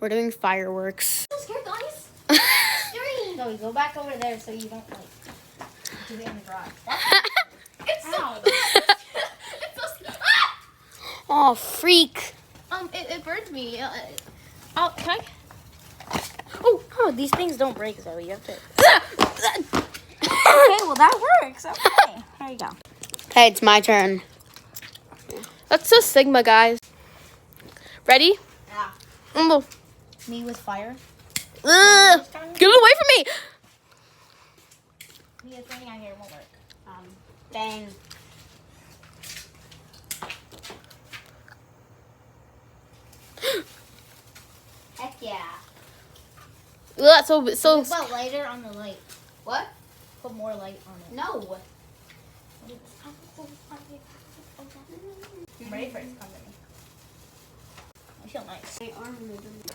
We're doing fireworks. I'm scared, guys. So we go back over there so you don't like do it in the garage. It's so it's so Oh, freak. it burns me. Can I? Oh, these things don't break, Zoe. You have to. Okay, well that works. Okay, there you go. Hey, it's my turn. That's a Sigma, guys. Ready? Yeah. Oh. Me with fire. Ugh. Get away from me! Me with thing out here won't work. Dang. Heck yeah. Ugh, so Put lighter on the light. what? Put more light on it. No. I'm ready for it to come to me. I feel nice. My arm moving.